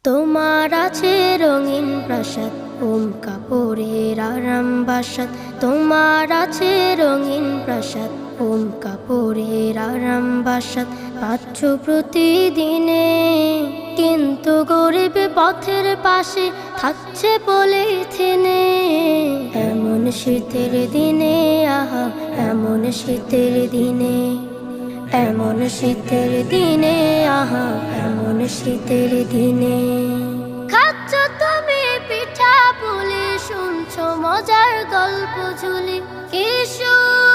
তোমার আছে রঙিন প্রাসাদ, ওম কাপড়ের আরাম বাসাত। তোমার আছে রঙিন প্রাসাদ, ওম কাপড়ের আরাম বাসাত। পাচ্ছ প্রতিদিনে, কিন্তু গরিব পথের পাশে থাকছে পলিথিনে। এমন শীতের দিনে, আহা এমন শীতের দিনে, এমন শীতের দিনে, আহা এমন শীতের দিনে। খাচ্ছ তুমি পিঠা পুলি, শুনছো মজার গল্প ঝুলি, কি সুর